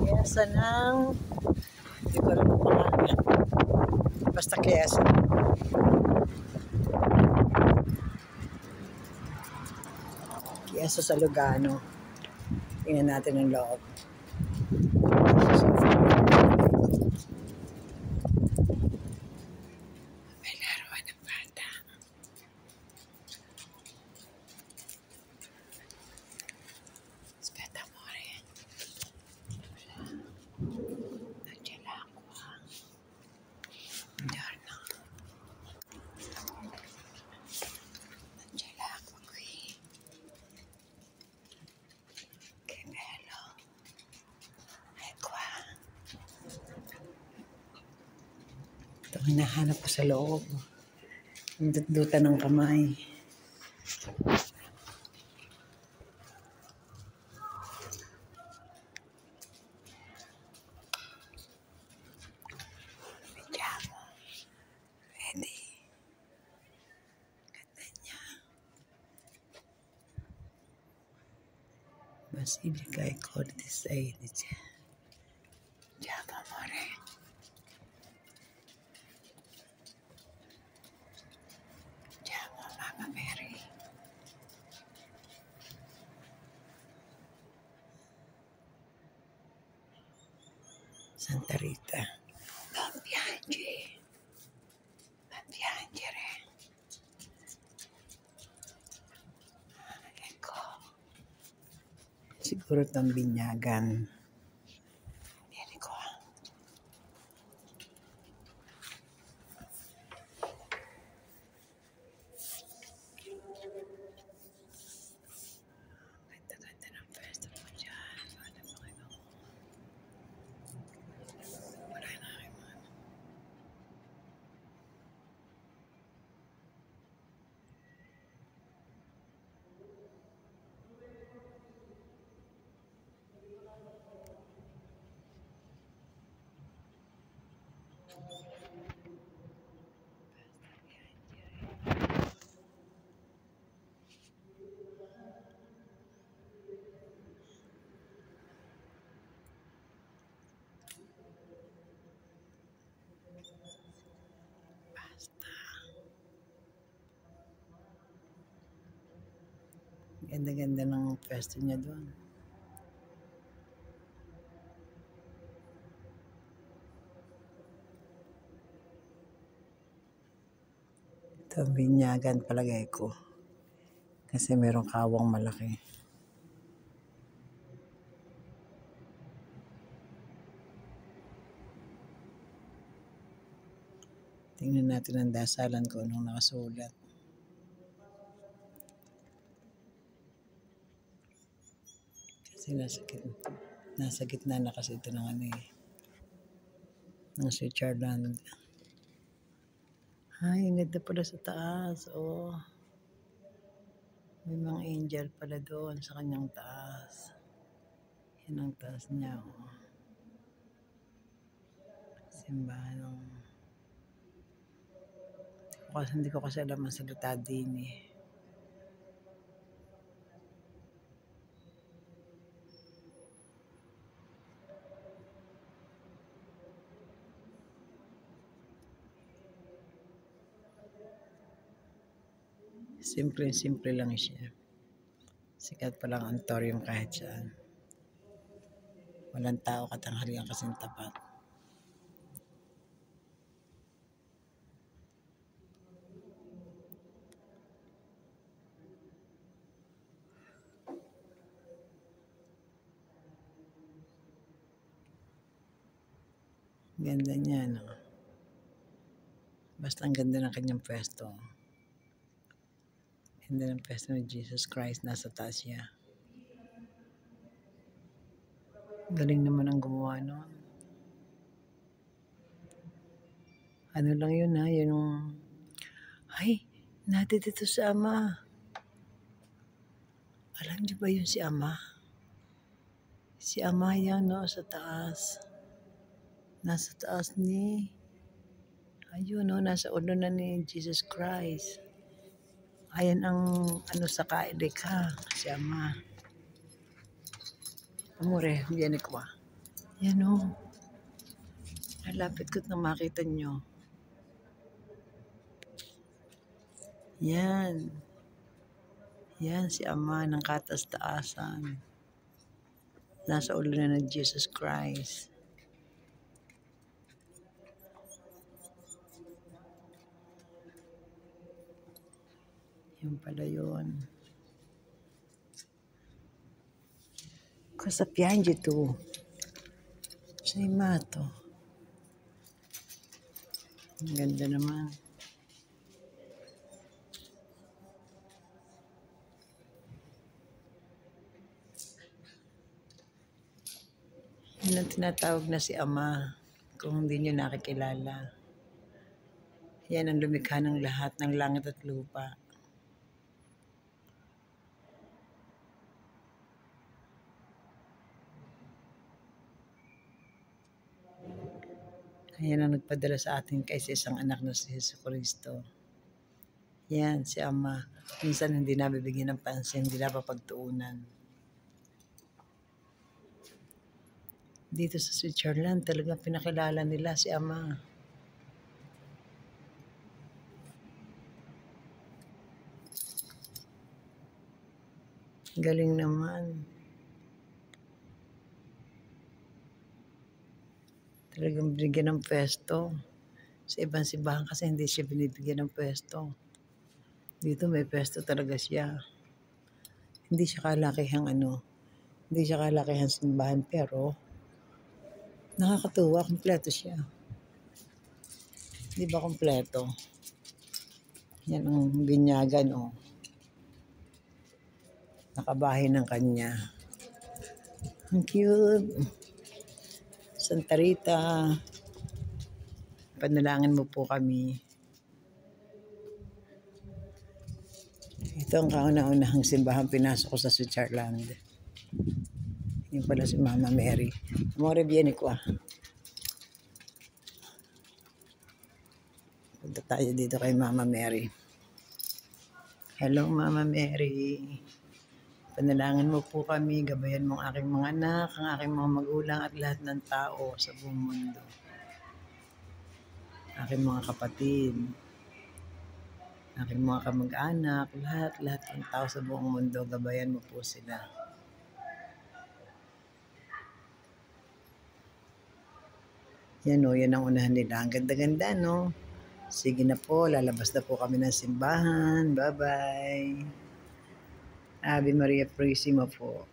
Kiyasa ng, hindi ko alam ang pangalan. Basta Kiyasa. Kiyasa sa Lugano. Tingnan natin ang loob. May laruan ng bata. Aspetta amore. Non c'è l'acqua. Buongiorno. Non c'è l'acqua qui. Che bello. È qua. Ito hinahanap ko sa loob. Ang dutdutan ng kamay. Vediamo. Vedi. Ganda niya. Basilica e Corte 16. Vediamo amore. Vediamo Mamma Mary. Santa Rita. Non piangi. Non piangere. Ecco. Siguro itong binyagan. Vieni qua. Ganda-ganda ng pwesto mo dyan. Sana Panginoon. Wala na kayo man. Basta. Ganda-ganda ng pwesto niya doon. Ito binyagan palagay ko. Kasi merong kawang malaki. Tingnan natin ang dasalan ko anong nakasulat. Kasi nasa gitna na kasi ito ng ano eh. Ng Switzerland. Ay, ang ganda pala sa taas. Oh. May mga angel pala doon sa kanyang taas. Yan ang taas niya. Oh. Simbahan ng... Hindi ko kasi alam ang salita din eh. Simple lang siya. Sikat pa lang ang torium kahit saan. Walang tao katanghalian kasing tapat. Ganda niya, no? Basta ang ganda ng kanyang pwesto. Ganda ng pwesto ni Jesus Christ. Nasa taas siya. Galing naman ang gumawa noon. Ano lang yun ha? Yung... Ay, natin dito sa Ama. Alam niyo ba yun si Ama? Si Ama yan, no? Sa taas. Nasa taas ni, ayun o, nasa ulo na ni Jesus Christ. Ayan ang ano sa kailikha, si Ama. Amore, viene qua. Yan o. Nalapit ko't na makita nyo. Yan. Yan si Ama ng katas-taasan. Nasa ulo na ng Jesus Christ. Yun pala yun. Cosa piangi tu? Sei matto. Ang ganda naman. Yun ang tinatawag na si Ama, kung hindi nyo nakikilala. Yan ang lumikha ng lahat ng langit at lupa. Yan ang nagpadala sa atin kaysa isang anak na si Jesucristo. Yan, si Ama. Minsan hindi nabibigyan ng pansin, hindi napapagtuunan. Dito sa Switzerland, talagang pinakilala nila si Ama. Galing naman. Talagang binigyan ng pwesto. Sa ibang simbahan kasi hindi siya binibigyan ng pwesto. Dito may pwesto talaga siya. Hindi siya kalakihang hindi siya kalakihang simbahan, pero nakakatuwa, kumpleto siya. Di ba kumpleto? Yan ang binyagan, oh. Nakabahay ng kanya. Ang cute. Santa Rita, panalangin mo po kami. Ito ang kauna-unahang simbahan pinasok ko sa Switzerland. Yung pala si Mama Mary. Amore, viene qua. Punta tayo dito kay Mama Mary. Hello, Mama Mary. Panalangin mo po kami, gabayan mo ang aking mga anak, ang aking mga magulang at lahat ng tao sa buong mundo. Aking mga kapatid, aking mga kamag-anak, lahat ng tao sa buong mundo, gabayan mo po sila. Yan o, yan ang unahan nila. Ang ganda-ganda, no? Sige na po, lalabas na po kami ng simbahan. Bye-bye. Ave Maria Purisima po.